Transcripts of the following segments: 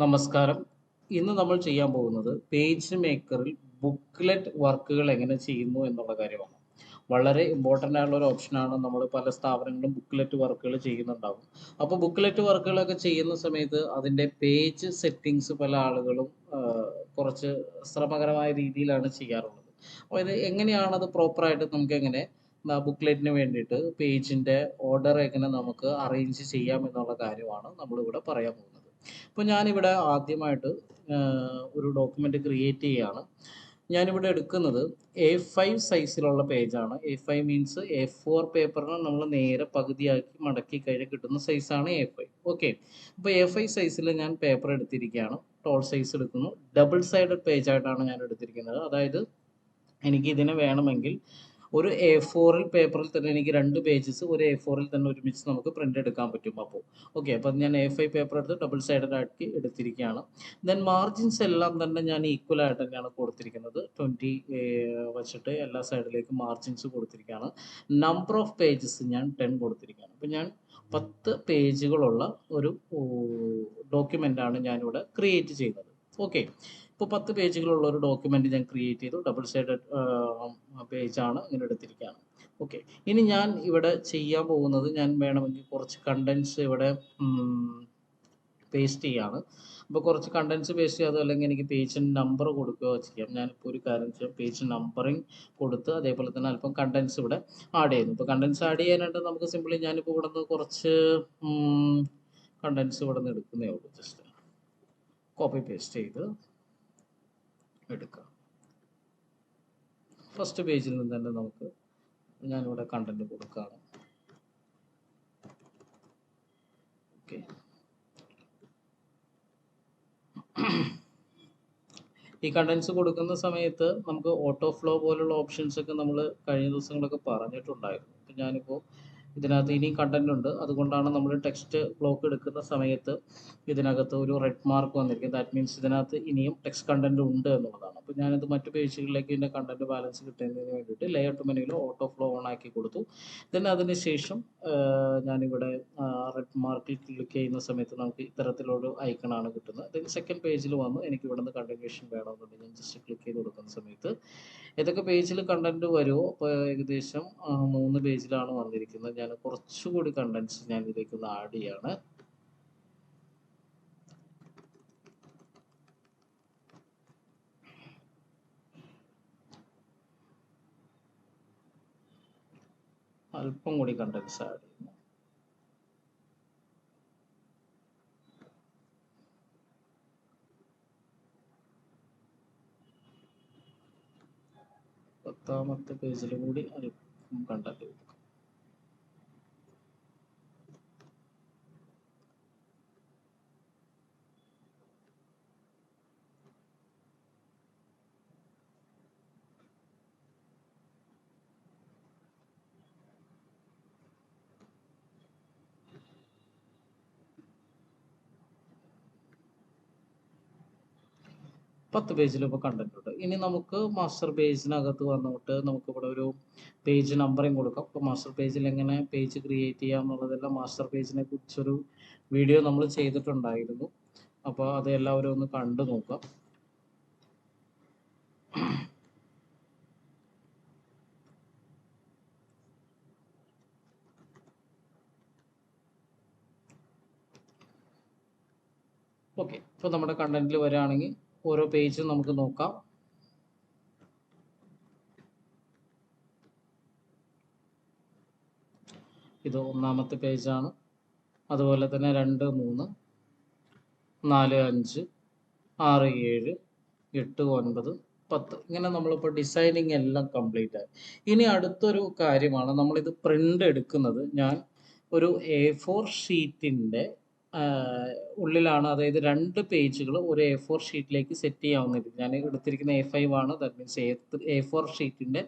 നമസ്കാരം. ഇന്ന് നമ്മൾ ചെയ്യാൻ പോകുന്നത് പേജ് മേക്കറിൽ ബുക്ക്ലെറ്റ് വർക്കുകൾ എങ്ങനെ ചെയ്യുന്നു എന്നുള്ള കാര്യമാണ്. വളരെ ഇമ്പോർട്ടൻ്റ് ആയിട്ടുള്ള ഒരു ഓപ്ഷനാണ്. നമ്മൾ പല സ്ഥാപനങ്ങളും ബുക്ക്ലെറ്റ് വർക്കുകൾ ചെയ്യുന്നുണ്ടാകും. അപ്പോൾ ബുക്ക്ലെറ്റ് വർക്കുകളൊക്കെ ചെയ്യുന്ന സമയത്ത് അതിൻ്റെ പേജ് സെറ്റിങ്സ് പല ആളുകളും കുറച്ച് ശ്രമകരമായ രീതിയിലാണ് ചെയ്യാറുള്ളത്. അപ്പോൾ ഇത് എങ്ങനെയാണ് അത് പ്രോപ്പറായിട്ട് നമുക്ക് എങ്ങനെ ബുക്ക്ലെറ്റിന് വേണ്ടിയിട്ട് പേജിൻ്റെ ഓർഡർ എങ്ങനെ നമുക്ക് അറേഞ്ച് ചെയ്യാം എന്നുള്ള കാര്യമാണ് നമ്മളിവിടെ പറയാൻ പോകുന്നത്. ഇപ്പോൾ ഞാനിവിടെ ആദ്യമായിട്ട് ഒരു ഡോക്യുമെൻ്റ് ക്രിയേറ്റ് ചെയ്യുകയാണ്. ഞാനിവിടെ എടുക്കുന്നത് A5 സൈസിലുള്ള പേജാണ്. A5 മീൻസ് A4 പേപ്പറിന് നമ്മൾ നേരെ പകുതിയാക്കി മടക്കി കഴിഞ്ഞ് കിട്ടുന്ന സൈസാണ് A5. ഓക്കെ, അപ്പോൾ A5 സൈസിൽ ഞാൻ പേപ്പർ എടുത്തിരിക്കുകയാണ്. ടോൾ സൈസ് എടുക്കുന്നു. ഡബിൾ സൈഡഡ് പേജായിട്ടാണ് ഞാൻ എടുത്തിരിക്കുന്നത്. അതായത് എനിക്ക് ഇതിനെ വേണമെങ്കിൽ ഒരു A4 പേപ്പറിൽ തന്നെ എനിക്ക് 2 പേജസ് ഒരു A4 തന്നെ ഒരുമിച്ച് നമുക്ക് പ്രിൻ്റ് എടുക്കാൻ പറ്റും. അപ്പോൾ ഓക്കെ, അപ്പം ഞാൻ A5 പേപ്പർ എടുത്ത് ഡബിൾ സൈഡഡ് ആക്കി എടുത്തിരിക്കുകയാണ്. ദെൻ മാർജിൻസ് എല്ലാം തന്നെ ഞാൻ ഈക്വൽ ആയിട്ട് തന്നെയാണ് കൊടുത്തിരിക്കുന്നത്. 20 വെച്ചിട്ട് എല്ലാ സൈഡിലേക്കും മാർജിൻസ് കൊടുത്തിരിക്കുകയാണ്. നമ്പർ ഓഫ് പേജസ് ഞാൻ 10 കൊടുത്തിരിക്കുകയാണ്. അപ്പം ഞാൻ 10 പേജുകളുള്ള ഒരു ഡോക്യുമെൻ്റാണ് ഞാനിവിടെ ക്രിയേറ്റ് ചെയ്യുന്നത്. ഓക്കെ, ഇപ്പോൾ 10 പേജുകളുള്ള ഒരു ഡോക്യുമെൻ്റ് ഞാൻ ക്രിയേറ്റ് ചെയ്തു. ഡബിൾ സൈഡഡ് പേജാണ് ഇങ്ങനെ എടുത്തിരിക്കുകയാണ്. ഓക്കെ, ഇനി ഞാൻ ഇവിടെ ചെയ്യാൻ പോകുന്നത്, ഞാൻ വേണമെങ്കിൽ കുറച്ച് കണ്ടൻസ് ഇവിടെ പേസ്റ്റ് ചെയ്യാണ്. അപ്പോൾ കുറച്ച് കണ്ടൻസ് പേസ്റ്റ് ചെയ്യാതെ അല്ലെങ്കിൽ എനിക്ക് പേജ് നമ്പർ കൊടുക്കുകയോ ചെയ്യാം. ഞാനിപ്പോൾ ഒരു കാര്യം ചെയ്യാം, പേജ് നമ്പറിങ് കൊടുത്ത് അതേപോലെ തന്നെ അല്പം കണ്ടൻസ് ഇവിടെ ആഡ് ചെയ്യുന്നു. ഇപ്പോൾ കണ്ടൻസ് ആഡ് ചെയ്യാനായിട്ട് നമുക്ക് സിമ്പിളി ഞാനിപ്പോൾ ഇവിടെ നിന്ന് കുറച്ച് കണ്ടൻസ് ഇവിടെ നിന്ന് എടുക്കുന്നേ ഉള്ളൂ. ജസ്റ്റ് കോപ്പി പേസ്റ്റ് ചെയ്ത് എടുക്കാം. ഫസ്റ്റ് പേജിൽ നിന്ന് തന്നെ നമുക്ക് ഞാനിവിടെ കണ്ടന്റ് കൊടുക്കുകയാണ്. ഓക്കെ, ഈ കണ്ടൻസ് കൊടുക്കുന്ന സമയത്ത് നമുക്ക് ഓട്ടോ ഫ്ലോ പോലുള്ള ഓപ്ഷൻസ് ഒക്കെ നമ്മൾ കഴിഞ്ഞ ദിവസങ്ങളൊക്കെ പറഞ്ഞിട്ടുണ്ടായിരുന്നു. അപ്പം ഞാനിപ്പോൾ ഇതിനകത്ത് ഇനിയും കണ്ടന്റ് ഉണ്ട്. അതുകൊണ്ടാണ് നമ്മൾ ടെക്സ്റ്റ് ബ്ലോക്ക് എടുക്കുന്ന സമയത്ത് ഇതിനകത്ത് ഒരു റെഡ് മാർക്ക് വന്നിരിക്കും. ദാറ്റ് മീൻസ് ഇതിനകത്ത് ഇനിയും ടെക്സ്റ്റ് കണ്ടന്റ് ഉണ്ട് എന്നുള്ളതാണ്. അപ്പോൾ ഞാനത് മറ്റു പേജുകളിലേക്ക് ഇതിൻ്റെ കണ്ടന്റ് ബാലൻസ് കിട്ടുന്നതിന് വേണ്ടിയിട്ട് ലേഔട്ട് മെനുവിൽ ഓട്ടോ ഫ്ലോ ഓൺ ആക്കി കൊടുത്തു. then അതിന് ശേഷം ഞാനിവിടെ റെഡ് മാർക്കിൽ ക്ലിക്ക് ചെയ്യുന്ന സമയത്ത് നമുക്ക് ഇത്തരത്തിലൊരു ഐക്കണാണ് കിട്ടുന്നത്. ദെൻ സെക്കൻഡ് പേജിൽ വന്ന് എനിക്ക് ഇവിടെ നിന്ന് കണ്ടിന്യൂഷൻ വേണമെന്നുണ്ടെങ്കിൽ ഞാൻ ജസ്റ്റ് ക്ലിക്ക് ചെയ്ത് കൊടുക്കുന്ന സമയത്ത് ഏതൊക്കെ പേജിൽ കണ്ടന്റ് വരുമോ, അപ്പോൾ ഏകദേശം 3 പേജിലാണ് വന്നിരിക്കുന്നത്. ഞാൻ കുറച്ചുകൂടി കണ്ടൻസ് ഞാൻ ഇതിലേക്ക് ഒന്ന് ആഡ് ചെയ്യാണ്. അല്പം കൂടി കണ്ടൻസ് ആഡ് ചെയ്യുന്നു. പത്താമത്തെ പേജിൽ കൂടി അല്പം കണ്ടന്റ് കൊടുക്കും. പത്ത് പേജിൽ ഇപ്പോൾ കണ്ടന്റ് ഉണ്ട്. ഇനി നമുക്ക് മാസ്റ്റർ പേജിനകത്ത് വന്നിട്ട് നമുക്കിവിടെ ഒരു പേജ് നമ്പറിങ് കൊടുക്കാം. അപ്പോൾ മാസ്റ്റർ പേജിൽ എങ്ങനെ പേജ് ക്രിയേറ്റ് ചെയ്യാം എന്നുള്ളതെല്ലാം മാസ്റ്റർ പേജിനെ കുറിച്ചൊരു വീഡിയോ നമ്മൾ ചെയ്തിട്ടുണ്ടായിരുന്നു. അപ്പോൾ അത് എല്ലാവരും ഒന്ന് കണ്ടു നോക്കാം. ഓക്കെ, ഇപ്പോൾ നമ്മുടെ കണ്ടന്റിൽ വരികയാണെങ്കിൽ ഓരോ പേജും നമുക്ക് നോക്കാം. ഇത് ഒന്നാമത്തെ പേജാണ്. അതുപോലെ തന്നെ 2, 3, 4, 5, 6, 7, 8, 9, 10 ഇങ്ങനെ നമ്മളിപ്പോൾ ഡിസൈനിങ് എല്ലാം കംപ്ലീറ്റ് ആയി. ഇനി അടുത്തൊരു കാര്യമാണ്, നമ്മളിത് പ്രിൻ്റ് എടുക്കുന്നത് ഞാൻ ഒരു A4 ഷീറ്റിൻ്റെ ഉള്ളിലാണ്. അതായത് 2 പേജുകൾ ഒരു A4 ഷീറ്റിലേക്ക് സെറ്റ് ചെയ്യാവുന്ന രീതി ഞാൻ എടുത്തിരിക്കുന്ന A5 ആണ്. ദാറ്റ് മീൻസ് A4 ഷീറ്റിൻ്റെ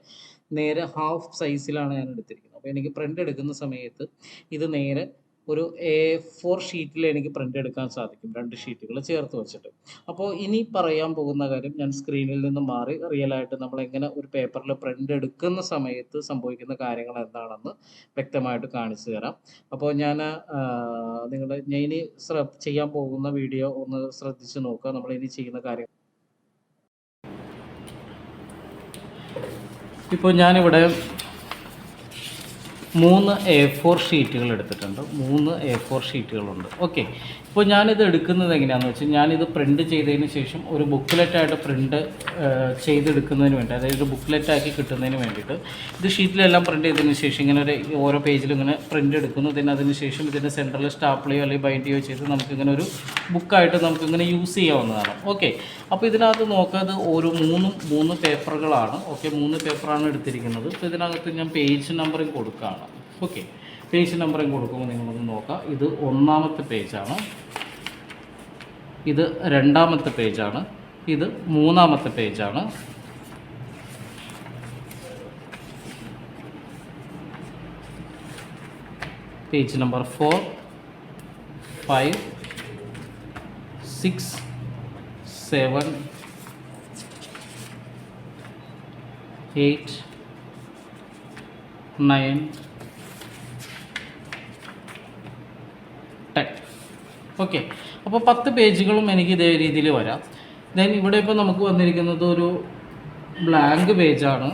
നേരെ ഹാഫ് സൈസിലാണ് ഞാൻ എടുത്തിരിക്കുന്നത്. അപ്പോൾ എനിക്ക് പ്രിൻ്റ് എടുക്കുന്ന സമയത്ത് ഇത് നേരെ ഒരു A4 ഷീറ്റിൽ എനിക്ക് പ്രിൻ്റ് എടുക്കാൻ സാധിക്കും, 2 ഷീറ്റുകൾ ചേർത്ത് വെച്ചിട്ട്. അപ്പോൾ ഇനി പറയാൻ പോകുന്ന കാര്യം ഞാൻ സ്ക്രീനിൽ നിന്ന് മാറി റിയലായിട്ട് നമ്മൾ എങ്ങനെ ഒരു പേപ്പറിൽ പ്രിൻ്റ് എടുക്കുന്ന സമയത്ത് സംഭവിക്കുന്ന കാര്യങ്ങൾ എന്താണെന്ന് വ്യക്തമായിട്ട് കാണിച്ചു തരാം. അപ്പോൾ ഞാൻ ഞാൻ ഇനി ചെയ്യാൻ പോകുന്ന വീഡിയോ ഒന്ന് ശ്രദ്ധിച്ച് നോക്കുക. നമ്മൾ ഇനി ചെയ്യുന്ന കാര്യം ഇപ്പോൾ ഞാനിവിടെ 3 A4 ഷീറ്റുകൾ എടുത്തിട്ടുണ്ട്. 3 A4 ഷീറ്റുകളുണ്ട്. ഓക്കെ, ഇപ്പോൾ ഞാനിത് എടുക്കുന്നത് എങ്ങനെയാണെന്ന് വെച്ചാൽ, ഞാനിത് പ്രിൻ്റ് ചെയ്തതിന് ശേഷം ഒരു ബുക്ക്ലെറ്റായിട്ട് പ്രിൻ്റ് ചെയ്തെടുക്കുന്നതിന് വേണ്ടി, അതായത് ഒരു ബുക്ക്ലെറ്റാക്കി കിട്ടുന്നതിന് വേണ്ടിയിട്ട് ഇത് ഷീറ്റിലെല്ലാം പ്രിൻ്റ് ചെയ്തതിന് ശേഷം ഇങ്ങനെ ഒരു ഓരോ പേജിലും ഇങ്ങനെ പ്രിൻ്റ് എടുക്കുന്നു. അതിന് ശേഷം ഇതിൻ്റെ സെൻറ്ററിൽ സ്റ്റാപ്പിൾ ചെയ്യുകയോ അല്ലെങ്കിൽ ബൈൻഡ് ചെയ്യുകയോ ചെയ്ത് നമുക്കിങ്ങനെ ഒരു ബുക്കായിട്ട് നമുക്കിങ്ങനെ യൂസ് ചെയ്യാവുന്നതാണ്. ഓക്കെ, അപ്പോൾ ഇതിനകത്ത് നോക്കാതെ ഓരോ 3 പേപ്പറുകളാണ്. ഓക്കെ, 3 പേപ്പറാണ് എടുത്തിരിക്കുന്നത്. അപ്പോൾ ഇതിനകത്ത് ഞാൻ പേജ് നമ്പറിങ് കൊടുക്കുകയാണ്. ഓക്കെ, പേജ് നമ്പറിങ് കൊടുക്കുമ്പോൾ നിങ്ങളൊന്ന് നോക്കാം. ഇത് 1ാമത്തെ പേജാണ്, ഇത് 2ാമത്തെ പേജാണ്, ഇത് 3ാമത്തെ പേജാണ്, പേജ് നമ്പർ 4, 5, 6, 7, 8, 9, 10. ഓക്കെ, അപ്പോൾ 10 പേജുകളും എനിക്ക് ഇതേ രീതിയിൽ വരാം. ദെൻ ഇവിടെ ഇപ്പോൾ നമുക്ക് വന്നിരിക്കുന്നത് ഒരു ബ്ലാങ്ക് പേജാണ്.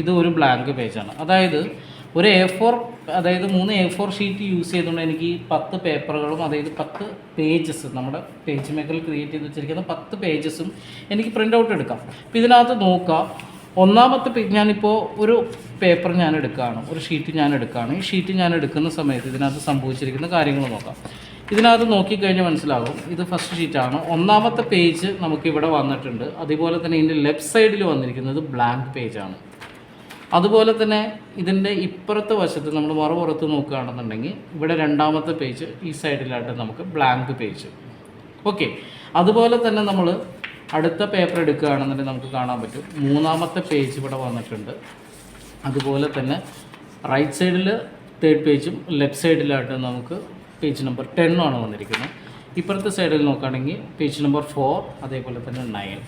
ഇത് ഒരു ബ്ലാങ്ക് പേജാണ്. അതായത് ഒരു A4, അതായത് 3 A4 ഷീറ്റ് യൂസ് ചെയ്തുകൊണ്ട് എനിക്ക് 10 പേപ്പറുകളും, അതായത് 10 പേജസ്, നമ്മുടെ പേജ് മേക്കറിൽ ക്രിയേറ്റ് ചെയ്ത് വെച്ചിരിക്കുന്ന 10 പേജസും എനിക്ക് പ്രിൻ്റ് ഔട്ട് എടുക്കാം. അപ്പോൾ ഇതിനകത്ത് നോക്കാം, 1ാമത്തെ ഞാനിപ്പോൾ ഒരു പേപ്പർ ഞാൻ എടുക്കുകയാണ്, ഒരു ഷീറ്റ് ഞാൻ എടുക്കുകയാണ്. ഈ ഷീറ്റ് ഞാൻ എടുക്കുന്ന സമയത്ത് ഇതിനകത്ത് സംഭവിച്ചിരിക്കുന്ന കാര്യങ്ങൾ നോക്കാം. ഇതിനകത്ത് നോക്കിക്കഴിഞ്ഞാൽ മനസ്സിലാകും, ഇത് ഫസ്റ്റ് ഷീറ്റാണ്. 1ാമത്തെ പേജ് നമുക്കിവിടെ വന്നിട്ടുണ്ട്. അതുപോലെ തന്നെ ഇതിൻ്റെ ലെഫ്റ്റ് സൈഡിൽ വന്നിരിക്കുന്നത് ബ്ലാങ്ക് പേജാണ്. അതുപോലെ തന്നെ ഇതിൻ്റെ ഇപ്പുറത്തെ വശത്ത് നമ്മൾ മറുപുറത്ത് നോക്കുകയാണെന്നുണ്ടെങ്കിൽ ഇവിടെ 2ാമത്തെ പേജ്, ഈ സൈഡിലായിട്ട് നമുക്ക് ബ്ലാങ്ക് പേജ്. ഓക്കെ, അതുപോലെ തന്നെ നമ്മൾ അടുത്ത പേപ്പർ എടുക്കുകയാണെന്നുണ്ടെങ്കിൽ നമുക്ക് കാണാൻ പറ്റും 3ാമത്തെ പേജ് ഇവിടെ വന്നിട്ടുണ്ട്. അതുപോലെ തന്നെ റൈറ്റ് സൈഡിൽ 3rd പേജും ലെഫ്റ്റ് സൈഡിലായിട്ട് നമുക്ക് പേജ് നമ്പർ 10 ആണ് വന്നിരിക്കുന്നത്. ഇപ്പുറത്തെ സൈഡിൽ നോക്കുകയാണെങ്കിൽ പേജ് നമ്പർ 4, അതേപോലെ തന്നെ 9.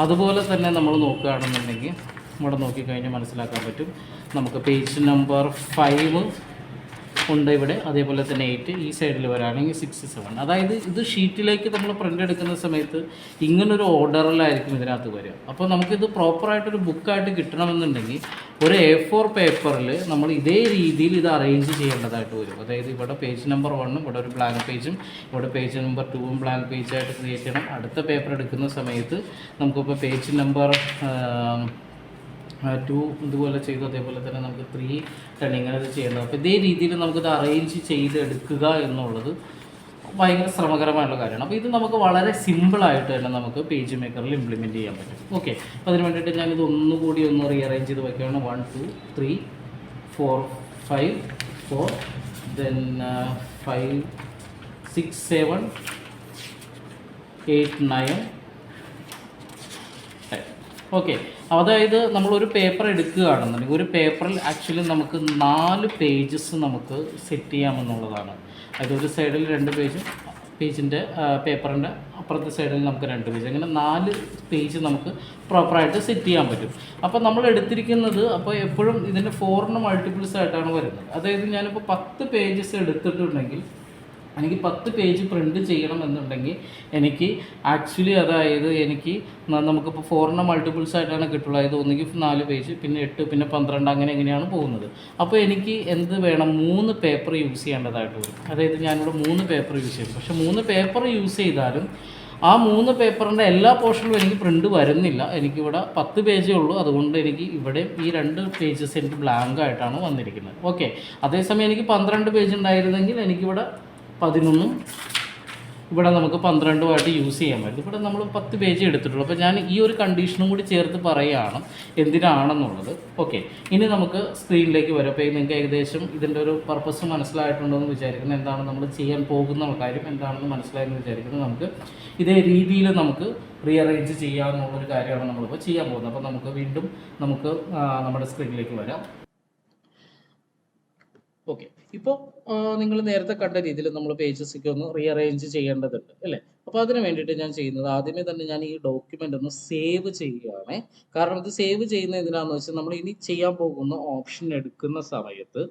അതുപോലെ തന്നെ നമ്മൾ നോക്കുകയാണെന്നുണ്ടെങ്കിൽ ഇവിടെ നോക്കിക്കഴിഞ്ഞാൽ മനസ്സിലാക്കാൻ പറ്റും, നമുക്ക് പേജ് നമ്പർ 5 ഉണ്ട് ഇവിടെ, അതേപോലെ തന്നെ 8, ഈ സൈഡിൽ വരാണെങ്കിൽ 6, 7. അതായത് ഇത് ഷീറ്റിലേക്ക് നമ്മൾ പ്രിൻ്റ് എടുക്കുന്ന സമയത്ത് ഇങ്ങനൊരു ഓർഡറിലായിരിക്കും ഇതിനകത്ത് വരിക. അപ്പോൾ നമുക്കിത് പ്രോപ്പറായിട്ടൊരു ബുക്കായിട്ട് കിട്ടണമെന്നുണ്ടെങ്കിൽ ഒരു A4 പേപ്പറിൽ നമ്മൾ ഇതേ രീതിയിൽ ഇത് അറേഞ്ച് ചെയ്യേണ്ടതായിട്ട് വരും. അതായത് ഇവിടെ പേജ് നമ്പർ 1, ഇവിടെ ഒരു ബ്ലാങ്ക് പേജും, ഇവിടെ പേജ് നമ്പർ 2 ബ്ലാങ്ക് പേജായിട്ട് ക്രിയേറ്റ് ചെയ്യണം. അടുത്ത പേപ്പർ എടുക്കുന്ന സമയത്ത് നമുക്കിപ്പോൾ പേജ് നമ്പർ 2 ഇതുപോലെ ചെയ്തു, അതേപോലെ തന്നെ നമുക്ക് 3, 10 ഇങ്ങനെ ചെയ്യേണ്ടത്. അപ്പോൾ ഇതേ രീതിയിൽ നമുക്കിത് അറേഞ്ച് ചെയ്തെടുക്കുക എന്നുള്ളത് ഭയങ്കര ശ്രമകരമായിട്ടുള്ള കാര്യമാണ്. അപ്പോൾ ഇത് നമുക്ക് വളരെ സിമ്പിളായിട്ട് തന്നെ നമുക്ക് പേജ് മേക്കറിൽ ഇംപ്ലിമെൻറ്റ് ചെയ്യാൻ പറ്റും. ഓക്കെ, അപ്പോൾ അതിന് വേണ്ടിയിട്ട് ഞാനിത് ഒന്നുകൂടി ഒന്ന് റീഅറേഞ്ച് ചെയ്ത് വയ്ക്കുകയാണ്. 1, 2, 3, 4, 5, 4, then 5, 6, 7, 8, 9, 10. ഓക്കെ, അതായത് നമ്മളൊരു പേപ്പർ എടുക്കുകയാണെന്നുണ്ടെങ്കിൽ ഒരു പേപ്പറിൽ ആക്ച്വലി നമുക്ക് 4 പേജസ് നമുക്ക് സെറ്റ് ചെയ്യാമെന്നുള്ളതാണ്. അതായത് ഒരു സൈഡിൽ 2 പേജും, പേജിൻ്റെ പേപ്പറിൻ്റെ അപ്പുറത്തെ സൈഡിൽ നമുക്ക് 2 പേജ്, അങ്ങനെ 4 പേജ് നമുക്ക് പ്രോപ്പറായിട്ട് സെറ്റ് ചെയ്യാൻ പറ്റും. അപ്പോൾ നമ്മൾ എടുത്തിരിക്കുന്നത്, അപ്പോൾ എപ്പോഴും ഇതിൻ്റെ 4 മൾട്ടിപ്പിൾസ് ആയിട്ടാണ് വരുന്നത്. അതായത് ഞാനിപ്പോൾ 10 പേജസ് എടുത്തിട്ടുണ്ടെങ്കിൽ എനിക്ക് 10 പേജ് പ്രിൻ്റ് ചെയ്യണം എന്നുണ്ടെങ്കിൽ എനിക്ക് ആക്ച്വലി, അതായത് എനിക്ക് നമുക്കിപ്പോൾ 4 മൾട്ടിപ്പിൾസ് ആയിട്ടാണ് കിട്ടുള്ളൂ. അതായത് ഒന്നുകിൽ 4 പേജ്, പിന്നെ 8, പിന്നെ 12, എങ്ങനെയാണ് പോകുന്നത്. അപ്പോൾ എനിക്ക് എന്ത് വേണം, 3 പേപ്പർ യൂസ് ചെയ്യേണ്ടതായിട്ട് വരും. അതായത് ഞാനിവിടെ 3 പേപ്പർ യൂസ് ചെയ്തു. പക്ഷേ 3 പേപ്പർ യൂസ് ചെയ്താലും ആ 3 പേപ്പറിൻ്റെ എല്ലാ പോർഷനിലും എനിക്ക് പ്രിൻ്റ് വരുന്നില്ല. എനിക്കിവിടെ 10 പേജേ ഉള്ളൂ. അതുകൊണ്ട് എനിക്ക് ഇവിടെ ഈ 2 പേജസ് എനിക്ക് ബ്ലാങ്ക് ആയിട്ടാണ് വന്നിരിക്കുന്നത്. ഓക്കെ, അതേസമയം എനിക്ക് 12 പേജ് ഉണ്ടായിരുന്നെങ്കിൽ എനിക്കിവിടെ 11ഉം ഇവിടെ നമുക്ക് 12ഉമായിട്ട് യൂസ് ചെയ്യാൻ പറ്റും. ഇവിടെ നമ്മൾ 10 പേജ് എടുത്തിട്ടുള്ളൂ. അപ്പോൾ ഞാൻ ഈ ഒരു കണ്ടീഷനും കൂടി ചേർത്ത് പറയുകയാണ് എന്തിനാണെന്നുള്ളത്. ഓക്കെ, ഇനി നമുക്ക് സ്ക്രീനിലേക്ക് വരാം. അപ്പോൾ നിങ്ങൾക്ക് ഏകദേശം ഇതിൻ്റെ ഒരു പർപ്പസ് മനസ്സിലായിട്ടുണ്ടോ എന്ന് വിചാരിക്കുന്നു. എന്താണ് നമ്മൾ ചെയ്യാൻ പോകുന്ന കാര്യം എന്താണെന്ന് മനസ്സിലായെന്ന് വിചാരിക്കുന്നു. നമുക്ക് ഇതേ രീതിയിൽ നമുക്ക് റീഅറേഞ്ച് ചെയ്യാമെന്നുള്ളൊരു കാര്യമാണ് നമ്മളിപ്പോൾ ചെയ്യാൻ പോകുന്നത്. അപ്പോൾ നമുക്ക് വീണ്ടും നമ്മുടെ സ്ക്രീനിലേക്ക് വരാം. ഓക്കെ. ഇപ്പോൾ നിങ്ങൾ നേരത്തെ കണ്ട രീതിയിൽ നമ്മൾ പേജസൊക്കെ ഒന്ന് റീഅറേഞ്ച് ചെയ്യേണ്ടതുണ്ട് അല്ലേ? അപ്പോൾ അതിന് വേണ്ടിയിട്ട് ഞാൻ ചെയ്യുന്നത് ആദ്യമേ തന്നെ ഞാൻ ഈ ഡോക്യുമെൻ്റ് ഒന്ന് സേവ് ചെയ്യുകയാണ്. കാരണം ഇത് സേവ് ചെയ്യുന്നത് എന്തിനാണെന്ന് വെച്ചാൽ നമ്മൾ ഇനി ചെയ്യാൻ പോകുന്ന ഓപ്ഷൻ എടുക്കുന്ന സമയത്ത്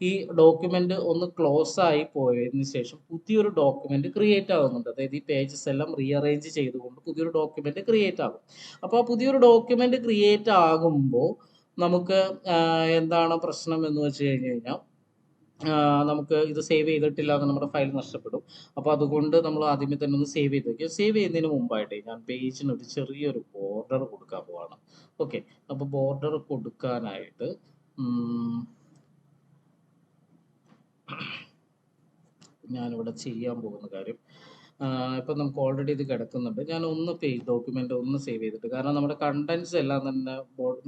ഈ ഡോക്യുമെൻ്റ് ഒന്ന് ക്ലോസ് ആയി പോയതിന് ശേഷം പുതിയൊരു ഡോക്യുമെൻ്റ് ക്രിയേറ്റ് ആകുന്നുണ്ട്. അതായത് ഈ പേജസ് എല്ലാം റീഅറേഞ്ച് ചെയ്തുകൊണ്ട് പുതിയൊരു ഡോക്യുമെൻ്റ് ക്രിയേറ്റ് ആകും. അപ്പോൾ ആ പുതിയൊരു ഡോക്യുമെൻ്റ് ക്രിയേറ്റ് ആകുമ്പോൾ നമുക്ക് എന്താണ് പ്രശ്നം എന്ന് വെച്ച് കഴിഞ്ഞ് കഴിഞ്ഞാൽ നമുക്ക് ഇത് സേവ് ചെയ്തിട്ടില്ല എന്ന് നമ്മുടെ ഫയൽ നഷ്ടപ്പെടും. അപ്പോൾ അതുകൊണ്ട് നമ്മൾ ആദ്യമേ തന്നെ ഒന്ന് സേവ് ചെയ്ത് വയ്ക്കുക. സേവ് ചെയ്യുന്നതിന് മുമ്പായിട്ട് ഞാൻ പേജിന് ഒരു ചെറിയൊരു ബോർഡർ കൊടുക്കാൻ പോവാണ്. ഓക്കെ. അപ്പോൾ ബോർഡർ കൊടുക്കാനായിട്ട് ഞാനിവിടെ ചെയ്യാൻ പോകുന്ന കാര്യം, ഇപ്പം നമുക്ക് ഓൾറെഡി ഇത് കിടക്കുന്നുണ്ട്. ഞാൻ ഒന്ന് പേജ് ഡോക്യുമെൻ്റ് ഒന്ന് സേവ് ചെയ്തിട്ട്, കാരണം നമ്മുടെ കണ്ടൻസ് എല്ലാം തന്നെ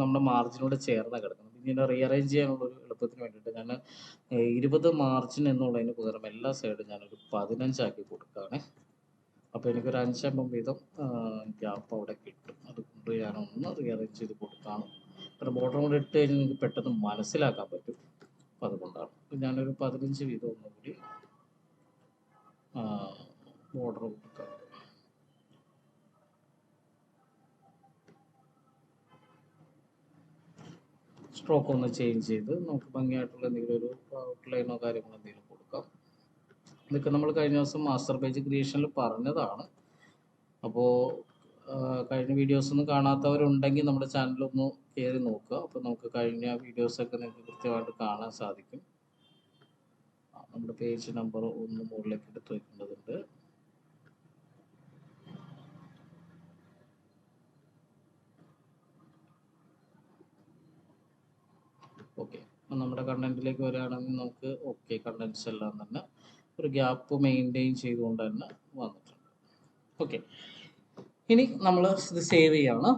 നമ്മുടെ മാർജിനോട് ചേർന്ന് കിടക്കുന്നത്. പിന്നീട് റീഅറേഞ്ച് ചെയ്യാനുള്ള ഒരു എളുപ്പത്തിന് വേണ്ടിയിട്ട് ഞാൻ 20 മാർജിൻ എന്നുള്ളതിന് പകരം എല്ലാ സൈഡും ഞാനൊരു 15 ആക്കി കൊടുക്കുകയാണ്. അപ്പോൾ എനിക്കൊരു 5 mm വീതം ഗ്യാപ്പ് അവിടെ കിട്ടും. അതുകൊണ്ട് ഞാനൊന്ന് റീഅറേഞ്ച് ചെയ്ത് കൊടുക്കുകയാണ്. കാരണം ബോർഡർ കൂടെ ഇട്ട് കഴിഞ്ഞാൽ നിങ്ങൾക്ക് പെട്ടെന്ന് മനസ്സിലാക്കാൻ പറ്റും. അപ്പോൾ അതുകൊണ്ടാണ് ഞാനൊരു 15 വീതം ഒന്നുകൂടി ബോർഡർ കൊടുക്കുക. സ്ട്രോക്ക് ഒന്ന് ചേഞ്ച് ചെയ്ത് നമുക്ക് ഭംഗിയായിട്ടുള്ള എന്തെങ്കിലും ഒരു ഔട്ട്ലൈനോ കാര്യങ്ങളോ എന്തെങ്കിലും കൊടുക്കാം. ഇതൊക്കെ നമ്മൾ കഴിഞ്ഞ ദിവസം മാസ്റ്റർ പേജ് ക്രിയേഷനിൽ പറഞ്ഞതാണ്. അപ്പോൾ കഴിഞ്ഞ വീഡിയോസ് ഒന്നും കാണാത്തവരുണ്ടെങ്കിൽ നമ്മുടെ ചാനലൊന്ന് കയറി നോക്കുക. അപ്പോൾ നമുക്ക് കഴിഞ്ഞ വീഡിയോസൊക്കെ നിങ്ങൾക്ക് കൃത്യമായിട്ട് കാണാൻ സാധിക്കും. നമ്മുടെ പേജ് നമ്പർ ഒന്ന് മുകളിലേക്ക് എടുത്ത് വയ്ക്കേണ്ടതുണ്ട്. ഓക്കെ. നമ്മുടെ കണ്ടന്റിലേക്ക് വരികയാണെങ്കിൽ നമുക്ക് ഓക്കെ കണ്ടന്റ്സ് എല്ലാം തന്നെ ഒരു ഗ്യാപ്പ് മെയിൻറ്റെയിൻ ചെയ്തുകൊണ്ട് തന്നെ വന്നിട്ടുണ്ട്. ഓക്കെ. ഇനി നമ്മൾ ഇത് സേവ് ചെയ്യാണ്.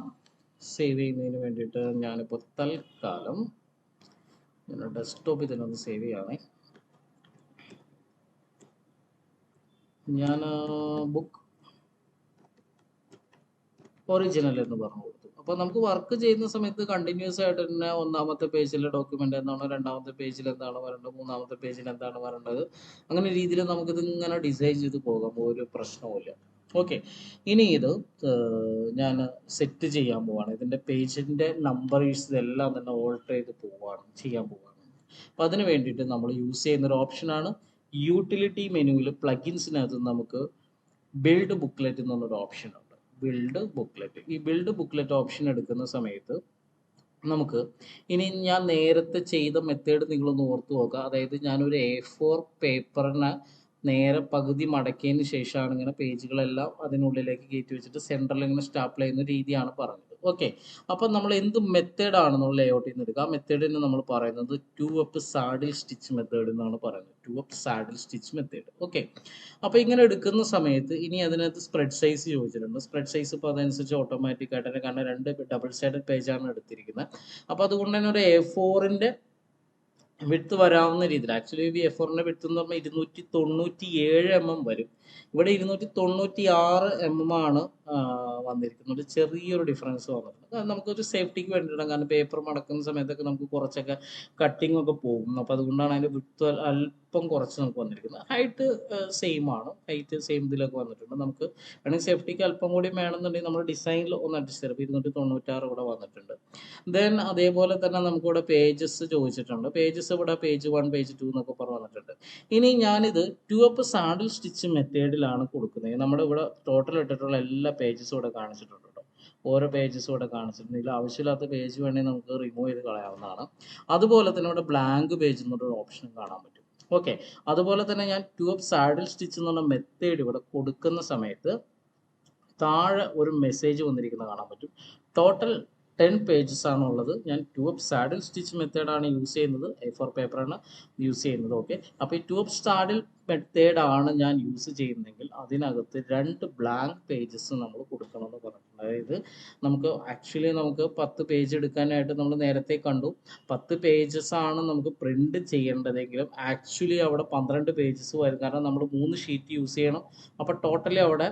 സേവ് ചെയ്യുന്നതിന് വേണ്ടിയിട്ട് ഞാനിപ്പോൾ തൽക്കാലം ഡെസ്ക്ടോപ്പിൽ തന്നെ ഒന്ന് സേവ് ചെയ്യാണ്. ഞാൻ ബുക്ക് ഒറിജിനൽ എന്ന് പറഞ്ഞു കൊടുത്തു. അപ്പോൾ നമുക്ക് വർക്ക് ചെയ്യുന്ന സമയത്ത് കണ്ടിന്യൂസ് ആയിട്ട് തന്നെ ഒന്നാമത്തെ പേജിലെ ഡോക്യുമെൻ്റ് എന്താണ്, രണ്ടാമത്തെ പേജിൽ എന്താണ് വരേണ്ടത്, മൂന്നാമത്തെ പേജിൽ എന്താണ് വരേണ്ടത്, അങ്ങനെ രീതിയിൽ നമുക്കിത് ഇങ്ങനെ ഡിസൈൻ ചെയ്ത് പോകാം. ഒരു പ്രശ്നവുമില്ല. ഓക്കെ. ഇനി ഇത് ഞാൻ സെറ്റ് ചെയ്യാൻ പോവാണ്. ഇതിൻ്റെ പേജിൻ്റെ നമ്പേഴ്സ് ഇതെല്ലാം തന്നെ ഓൾട്ടർ ചെയ്ത് ചെയ്യാൻ പോവാണ്. അപ്പോൾ അതിന് വേണ്ടിയിട്ട് നമ്മൾ യൂസ് ചെയ്യുന്ന ഒരു ഓപ്ഷനാണ് യൂട്ടിലിറ്റി മെനുവിൽ പ്ലഗിൻസിനകത്ത് നമുക്ക് ബിൽഡ് ബുക്ക്ലെറ്റ് എന്നുള്ളൊരു ഓപ്ഷൻ ഉണ്ട്. Build booklet. ഈ ബിൽഡ് ബുക്ക്ലെറ്റ് ഓപ്ഷൻ എടുക്കുന്ന സമയത്ത് നമുക്ക് ഇനി ഞാൻ നേരത്തെ ചെയ്ത മെത്തേഡ് നിങ്ങളൊന്ന് ഓർത്ത് നോക്കുക. അതായത് ഞാനൊരു A4 പേപ്പറിനെ നേരെ പകുതി മടക്കിയതിന് ശേഷമാണ് ഇങ്ങനെ പേജുകളെല്ലാം അതിനുള്ളിലേക്ക് കയറ്റി വെച്ചിട്ട് സെൻറ്ററിൽ ഇങ്ങനെ സ്റ്റാപ്പിൾ ചെയ്യുന്ന രീതിയാണ് പറഞ്ഞത്. ഓക്കെ. അപ്പം നമ്മൾ എന്ത് മെത്തേഡാണെന്നുള്ള ലേഔട്ടിൽ നിന്ന് എടുക്കുക. ആ മെത്തേഡിന് നമ്മൾ പറയുന്നത് 2up സാഡിൽ സ്റ്റിച്ച് മെത്തേഡ് എന്നാണ് പറയുന്നത്. 2up saddle stitch method. Okay. അപ്പോൾ ഇങ്ങനെ എടുക്കുന്ന സമയത്ത് ഇനി അതിനകത്ത് സ്പ്രെഡ് സൈസ് ചോദിച്ചിട്ടുണ്ട്. സ്പ്രെഡ് സൈസ് ഇപ്പോൾ അതനുസരിച്ച് ഓട്ടോമാറ്റിക് ആയിട്ട് തന്നെ, കാരണം 2 ഡബിൾ സൈഡഡ് പേജാണ് എടുത്തിരിക്കുന്നത്. അപ്പോൾ അതുകൊണ്ട് തന്നെ ഒരു A4ൻ്റെ വിഡ്ത്ത് വരാവുന്ന രീതിയിൽ, ആക്ച്വലി A4ൻ്റെ വിഡ്ത്ത് എന്ന് പറഞ്ഞാൽ 297 mm വരും. ഇവിടെ 296 mm ആണ് വന്നിരിക്കുന്നത്. ഒരു ചെറിയൊരു ഡിഫറൻസ് വന്നിട്ടുണ്ട്. നമുക്കൊരു സേഫ്റ്റിക്ക് വേണ്ടിയിട്ടാണ്. കാരണം പേപ്പർ മടക്കുന്ന സമയത്തൊക്കെ നമുക്ക് കുറച്ചൊക്കെ കട്ടിങ് ഒക്കെ പോകും. അപ്പോൾ അതുകൊണ്ടാണ് അതിൻ്റെ വിഡ്ത്ത് അല്പം കുറച്ച് നമുക്ക് വന്നിരിക്കുന്നത്. ഹൈറ്റ് സെയിം ആണ്. ഹൈറ്റ് സെയിം ഇതിലൊക്കെ വന്നിട്ടുണ്ട്. നമുക്ക് വേണമെങ്കിൽ സേഫ്റ്റിക്ക് അല്പം കൂടി വേണമെന്നുണ്ടെങ്കിൽ നമ്മൾ ഡിസൈനിൽ ഒന്ന് അഡ്ജസ്റ്റ് ചെയ്യും. 296 ഇവിടെ വന്നിട്ടുണ്ട്. ദെൻ അതേപോലെ തന്നെ നമുക്കിവിടെ പേജസ് ചോദിച്ചിട്ടുണ്ട്. പേജസ് ഇവിടെ പേജ് 1 പേജ് 2 എന്നൊക്കെ പറഞ്ഞ് വന്നിട്ടുണ്ട്. ഇനി ഞാനിത് 2up സാഡിൽ സ്റ്റിച്ച് മെത്തേഡിലാണ് കൊടുക്കുന്നത്. നമ്മുടെ ഇവിടെ ടോട്ടൽ ഇട്ടിട്ടുള്ള എല്ലാ പേജസും ഇവിടെ കാണിച്ചിട്ടുണ്ട് കേട്ടോ. ഓരോ പേജസും ഇവിടെ കാണിച്ചിട്ടുണ്ട്. ഇതിൽ ആവശ്യമില്ലാത്ത പേജ് വേണമെങ്കിൽ നമുക്ക് റിമൂവ് ചെയ്ത് കളയാവുന്നതാണ്. അതുപോലെ തന്നെ ഇവിടെ ബ്ലാങ്ക് പേജ് എന്നൊരു ഓപ്ഷൻ കാണാൻ പറ്റും. ഓക്കെ. അതുപോലെ തന്നെ ഞാൻ 2up സാഡിൽ സ്റ്റിച്ച് എന്നുള്ള മെത്തേഡ് ഇവിടെ കൊടുക്കുന്ന സമയത്ത് താഴെ ഒരു മെസ്സേജ് വന്നിരിക്കുന്നത് കാണാൻ പറ്റും. ടോട്ടൽ 10 പേജസ് ആണുള്ളത്. ഞാൻ 2up സാഡിൽ സ്റ്റിച്ച് മെത്തേഡാണ് യൂസ് ചെയ്യുന്നത്. A4 പേപ്പറാണ് യൂസ് ചെയ്യുന്നത്. ഓക്കെ. അപ്പോൾ ഈ 2up സാഡിൽ മെത്തേഡാണ് ഞാൻ യൂസ് ചെയ്യുന്നതെങ്കിൽ അതിനകത്ത് 2 ബ്ലാങ്ക് പേജസ് നമ്മൾ കൊടുക്കണമെന്ന് പറഞ്ഞിട്ടുണ്ട്. അതായത് നമുക്ക് 10 പേജ് എടുക്കാനായിട്ട് നമ്മൾ നേരത്തെ കണ്ടു 10 പേജസ് ആണ് നമുക്ക് പ്രിന്റ് ചെയ്യേണ്ടതെങ്കിലും ആക്ച്വലി അവിടെ 12 പേജസ് വരും. കാരണം നമ്മൾ 3 ഷീറ്റ് യൂസ് ചെയ്യണം. അപ്പോൾ ടോട്ടലി അവിടെ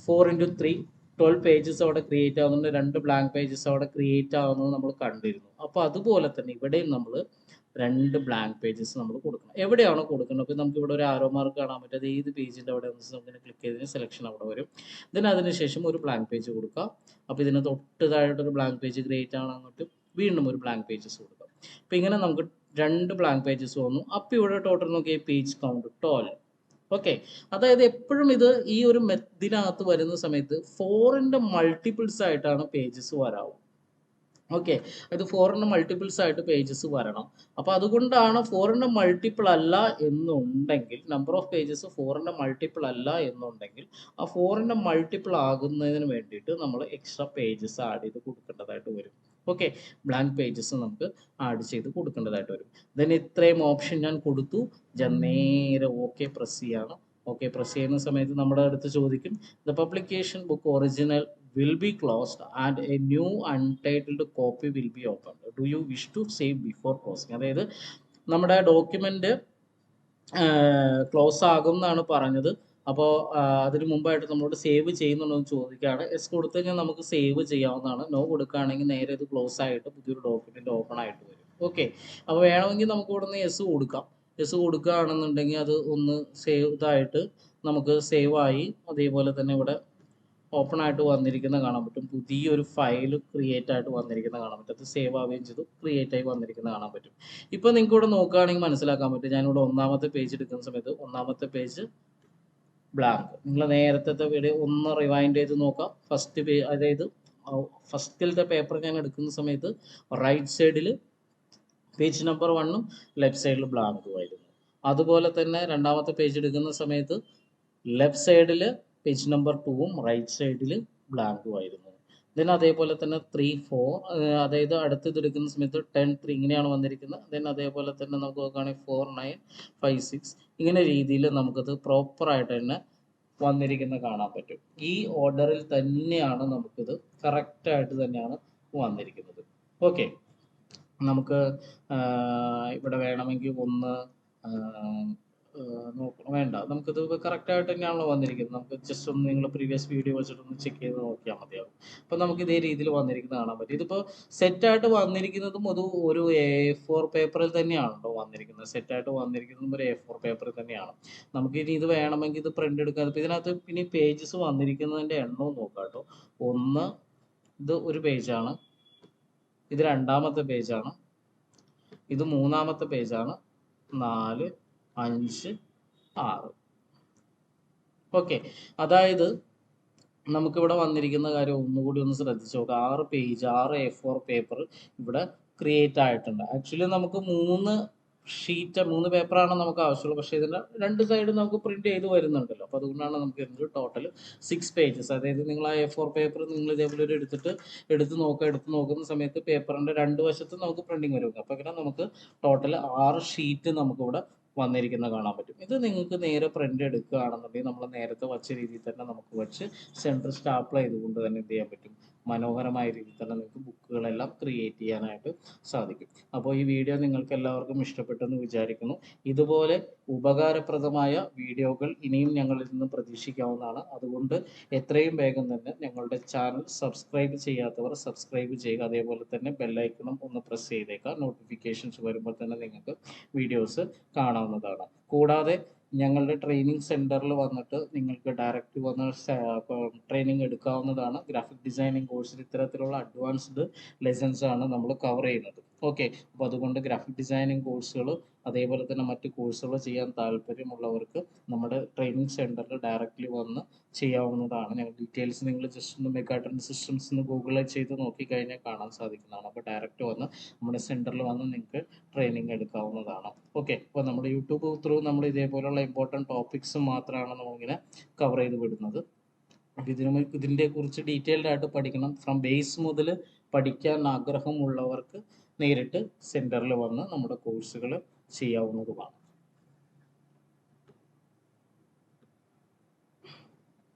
4x3 12 പേജസ് അവിടെ ക്രിയേറ്റ് ആവുന്നുണ്ട്. 2 ബ്ലാങ്ക് പേജസ് അവിടെ ക്രിയേറ്റ് ആവുന്നത് നമ്മൾ കണ്ടിരുന്നു. അപ്പോൾ അതുപോലെ തന്നെ ഇവിടെയും നമ്മൾ 2 ബ്ലാങ്ക് പേജസ് നമ്മൾ കൊടുക്കണം. എവിടെയാണോ കൊടുക്കുന്നത്, അപ്പോൾ നമുക്ക് ഇവിടെ ഒരു ആരോ മാർക്ക് കാണാൻ പറ്റും. അത് ഏത് പേജിൻ്റെ അവിടെ നമുക്ക് ക്ലിക്ക് ചെയ്തതിന് സെലക്ഷൻ അവിടെ വരും. ദെൻ അതിനുശേഷം ഒരു ബ്ലാങ്ക് പേജ് കൊടുക്കുക. അപ്പോൾ ഇതിന് തൊട്ട് താഴോട്ടൊരു ബ്ലാങ്ക് പേജ് ക്രിയേറ്റ് ആണ്, അങ്ങോട്ട് വീണ്ടും ഒരു ബ്ലാങ്ക് പേജസ് കൊടുക്കുക. അപ്പോൾ ഇങ്ങനെ നമുക്ക് 2 ബ്ലാങ്ക് പേജസ് വന്നു. അപ്പോൾ ഇവിടെ ടോട്ടൽ നോക്കിയ പേജ് കൗണ്ട് 12. ഓക്കെ, അതായത് എപ്പോഴും ഇത് ഈ ഒരു ഇതിനകത്ത് വരുന്ന സമയത്ത് 4ന്റെ മൾട്ടിപ്പിൾസ് ആയിട്ടാണ് പേജസ് വരാവും. ഓക്കെ, അത് 4ന്റെ മൾട്ടിപ്പിൾസ് ആയിട്ട് പേജസ് വരണം. അപ്പോൾ അതുകൊണ്ടാണ് 4ന്റെ മൾട്ടിപ്പിൾ അല്ല എന്നുണ്ടെങ്കിൽ, നമ്പർ ഓഫ് പേജസ് 4ന്റെ മൾട്ടിപ്പിൾ അല്ല എന്നുണ്ടെങ്കിൽ, ആ 4ന്റെ മൾട്ടിപ്പിൾ ആകുന്നതിന് വേണ്ടിയിട്ട് നമ്മൾ എക്സ്ട്രാ പേജസ് ആഡ് ചെയ്ത് കൊടുക്കേണ്ടതായിട്ട് വരും. ഓക്കെ, ബ്ലാങ്ക് പേജസ് നമുക്ക് ആഡ് ചെയ്ത് കൊടുക്കേണ്ടതായിട്ട് വരും. ദെൻ ഇത്രയും ഓപ്ഷൻ ഞാൻ കൊടുത്തു. ഞാൻ നേരെ ഓക്കെ പ്രസ് ചെയ്യാണ്. ഓക്കെ പ്രസ് ചെയ്യുന്ന സമയത്ത് നമ്മുടെ അടുത്ത് ചോദിക്കും, the publication book original will be closed and a new untitled copy will be opened. Do you wish to save before closing? അതായത് നമ്മുടെ ഡോക്യുമെന്റ് ക്ലോസ് ആകും എന്നാണ് പറഞ്ഞത്. അപ്പോൾ അതിന് മുമ്പായിട്ട് നമ്മളോട് സേവ് ചെയ്യുന്നുണ്ടോ എന്ന് ചോദിക്കുകയാണ്. എസ് കൊടുത്തു കഴിഞ്ഞാൽ നമുക്ക് സേവ് ചെയ്യാവുന്നതാണ്. നോ കൊടുക്കുകയാണെങ്കിൽ നേരെ ഇത് ക്ലോസ് ആയിട്ട് പുതിയൊരു ഡോക്യുമെന്റ് ഓപ്പൺ ആയിട്ട് വരും. ഓക്കെ, അപ്പോൾ വേണമെങ്കിൽ നമുക്ക് ഇവിടെ നിന്ന് എസ് കൊടുക്കാം. എസ് കൊടുക്കുകയാണെന്നുണ്ടെങ്കിൽ അത് ഒന്ന് സേവ് ഇതായിട്ട് നമുക്ക് സേവ് ആയി. അതേപോലെ തന്നെ ഇവിടെ ഓപ്പൺ ആയിട്ട് വന്നിരിക്കുന്ന കാണാൻ പറ്റും. പുതിയൊരു ഫയൽ ക്രിയേറ്റ് ആയിട്ട് വന്നിരിക്കുന്ന കാണാൻ പറ്റും. അത് സേവ് ആവുകയും ചെയ്തു, ക്രിയേറ്റ് ആയി വന്നിരിക്കുന്ന കാണാൻ പറ്റും. ഇപ്പോൾ നിങ്ങൾക്ക് ഇവിടെ നോക്കുകയാണെങ്കിൽ മനസ്സിലാക്കാൻ പറ്റും. ഞാനിവിടെ 1ാമത്തെ പേജ് എടുക്കുന്ന സമയത്ത് 1ാമത്തെ പേജ് ബ്ലാങ്ക്. നിങ്ങൾ നേരത്തെ വീഡിയോ ഒന്ന് റിവൈൻഡ് ചെയ്ത് നോക്കാം. ഫസ്റ്റ് പേജ്, അതായത് ഫസ്റ്റിലത്തെ പേപ്പർ ഞാൻ എടുക്കുന്ന സമയത്ത് റൈറ്റ് സൈഡിൽ പേജ് നമ്പർ 1ഉം ലെഫ്റ്റ് സൈഡിൽ ബ്ലാങ്കും ആയിരുന്നു. അതുപോലെ തന്നെ 2ാമത്തെ പേജ് എടുക്കുന്ന സമയത്ത് ലെഫ്റ്റ് സൈഡിൽ പേജ് നമ്പർ 2ഉം റൈറ്റ് സൈഡിൽ ബ്ലാങ്കും ആയിരുന്നു. ദെൻ അതേപോലെ തന്നെ 3, 4, അതായത് അടുത്തത് എടുക്കുന്ന സമയത്ത് 10, 3 ഇങ്ങനെയാണ് വന്നിരിക്കുന്നത്. ദെൻ അതേപോലെ തന്നെ നമുക്ക് നോക്കുകയാണെങ്കിൽ 4, 9, 5, 6 ഇങ്ങനെ രീതിയിൽ നമുക്കത് പ്രോപ്പറായിട്ട് തന്നെ വന്നിരിക്കുന്ന കാണാൻ പറ്റും. ഈ ഓർഡറിൽ തന്നെയാണ് നമുക്കിത് കറക്റ്റായിട്ട് തന്നെയാണ് വന്നിരിക്കുന്നത്. ഓക്കെ, നമുക്ക് ഇവിടെ വേണമെങ്കിൽ ഒന്ന് നോക്കണം, വേണ്ട, നമുക്കിത് കറക്റ്റായിട്ട് തന്നെയാണല്ലോ വന്നിരിക്കുന്നത്. നമുക്ക് ജസ്റ്റ് ഒന്ന് നിങ്ങൾ പ്രീവിയസ് വീഡിയോ വെച്ചിട്ടൊന്ന് ചെക്ക് ചെയ്ത് നോക്കിയാൽ മതിയാവും. അപ്പോൾ നമുക്ക് ഇതേ രീതിയിൽ വന്നിരിക്കുന്നത് കാണാൻ പറ്റും. ഇതിപ്പോൾ സെറ്റായിട്ട് വന്നിരിക്കുന്നതും ഒരു A4 പേപ്പറിൽ തന്നെയാണ് കേട്ടോ വന്നിരിക്കുന്നത്. സെറ്റായിട്ട് വന്നിരിക്കുന്നതും ഒരു A4 പേപ്പറിൽ തന്നെയാണ്. നമുക്കിനി ഇത് വേണമെങ്കിൽ ഇത് പ്രിൻ്റ് എടുക്കാം. ഇപ്പോൾ ഇതിനകത്ത് പിന്നെ പേജസ് വന്നിരിക്കുന്നതിൻ്റെ എണ്ണവും നോക്കാം കേട്ടോ. 1, ഇത് ഒരു പേജാണ്, ഇത് 2ാമത്തെ പേജാണ്, ഇത് 3ാമത്തെ പേജാണ്, 4, 5, 6. ഓക്കെ, അതായത് നമുക്കിവിടെ വന്നിരിക്കുന്ന കാര്യം ഒന്നുകൂടി ഒന്ന് ശ്രദ്ധിച്ചു നോക്കുക. 6 പേജ്, 6 A4 പേപ്പർ ഇവിടെ ക്രിയേറ്റ് ആയിട്ടുണ്ട്. ആക്ച്വലി നമുക്ക് 3 പേപ്പറാണ് നമുക്ക് ആവശ്യമുള്ളൂ. പക്ഷേ ഇതിൻ്റെ 2 സൈഡ് നമുക്ക് പ്രിന്റ് ചെയ്ത് വരുന്നുണ്ടല്ലോ. അപ്പോൾ അതുകൊണ്ടാണ് നമുക്ക് ഇതിൻ്റെ ടോട്ടൽ 6 പേജസ്. അതായത് നിങ്ങൾ ആ A4 പേപ്പർ നിങ്ങൾ ഇതേപോലെ ഒരു എടുത്ത് നോക്കുന്ന സമയത്ത് പേപ്പറിൻ്റെ 2 വശത്തും നമുക്ക് പ്രിന്റിങ് വരും. അപ്പോൾ ഇങ്ങനെ നമുക്ക് ടോട്ടൽ 6 ഷീറ്റ് നമുക്കിവിടെ വന്നിരിക്കുന്ന കാണാൻ പറ്റും. ഇത് നിങ്ങൾക്ക് നേരെ പ്രിന്റ് എടുക്കുകയാണെന്നുണ്ടെങ്കിൽ നമ്മൾ നേരത്തെ വച്ച രീതിയിൽ തന്നെ നമുക്ക് വെച്ച് സെൻറ്റർ സ്റ്റാപ്പിൾ ചെയ്തുകൊണ്ട് തന്നെ എന്ത് ചെയ്യാൻ പറ്റും, മനോഹരമായ രീതിയിൽ തന്നെ നിങ്ങൾക്ക് ബുക്കുകളെല്ലാം ക്രിയേറ്റ് ചെയ്യാനായിട്ട് സാധിക്കും. അപ്പോൾ ഈ വീഡിയോ നിങ്ങൾക്ക് എല്ലാവർക്കും ഇഷ്ടപ്പെട്ടെന്ന് വിചാരിക്കുന്നു. ഇതുപോലെ ഉപകാരപ്രദമായ വീഡിയോകൾ ഇനിയും ഞങ്ങളിൽ നിന്ന് പ്രതീക്ഷിക്കാവുന്നതാണ്. അതുകൊണ്ട് എത്രയും വേഗം തന്നെ ഞങ്ങളുടെ ചാനൽ സബ്സ്ക്രൈബ് ചെയ്യാത്തവർ സബ്സ്ക്രൈബ് ചെയ്യുക. അതേപോലെ തന്നെ ബെല്ലൈക്കണും ഒന്ന് പ്രസ് ചെയ്തേക്കുക. നോട്ടിഫിക്കേഷൻസ് വരുമ്പോൾ തന്നെ നിങ്ങൾക്ക് വീഡിയോസ് കാണാവുന്നതാണ്. കൂടാതെ ഞങ്ങളുടെ ട്രെയിനിങ് സെൻറ്ററിൽ വന്നിട്ട് നിങ്ങൾക്ക് ഡയറക്റ്റ് വന്ന് ട്രെയിനിങ് എടുക്കാവുന്നതാണ്. ഗ്രാഫിക് ഡിസൈനിങ് കോഴ്സിൽ ഇത്തരത്തിലുള്ള അഡ്വാൻസ്ഡ് ലെസൺസ് ആണ് നമ്മൾ കവർ ചെയ്യുന്നത്. ഓക്കെ, അപ്പോൾ അതുകൊണ്ട് ഗ്രാഫിക് ഡിസൈനിങ് കോഴ്സുകൾ അതേപോലെ തന്നെ മറ്റ് കോഴ്സുകൾ ചെയ്യാൻ താല്പര്യമുള്ളവർക്ക് നമ്മുടെ ട്രെയിനിങ് സെൻറ്ററിൽ ഡയറക്റ്റ്ലി വന്ന് ചെയ്യാവുന്നതാണ്. ഞങ്ങൾ ഡീറ്റെയിൽസ് നിങ്ങൾ ജസ്റ്റ് ഒന്ന് മെഗാട്രെൻഡ് സിസ്റ്റംസ് എന്ന് ഗൂഗിളിൽ ചെയ്ത് നോക്കിക്കഴിഞ്ഞാൽ കാണാൻ സാധിക്കുന്നതാണ്. അപ്പോൾ ഡയറക്റ്റ് വന്ന് നമ്മുടെ സെൻറ്ററിൽ വന്ന് നിങ്ങൾക്ക് ട്രെയിനിങ് എടുക്കാവുന്നതാണ്. ഓക്കെ, അപ്പോൾ നമ്മുടെ യൂട്യൂബ് ത്രൂ നമ്മൾ ഇതേപോലുള്ള ഇമ്പോർട്ടൻറ്റ് ടോപ്പിക്സ് മാത്രമാണ് നമ്മളിങ്ങനെ കവർ ചെയ്ത് വിടുന്നത്. അപ്പോൾ ഇതിനെ കുറിച്ച് ഡീറ്റെയിൽഡ് ആയിട്ട് പഠിക്കണം, ഫ്രം ബേസ് മുതൽ പഠിക്കാൻ ആഗ്രഹമുള്ളവർക്ക് നേരിട്ട് സെൻറ്ററിൽ വന്ന് നമ്മുടെ കോഴ്സുകൾ ചെയ്യാവുന്നതുമാണ്.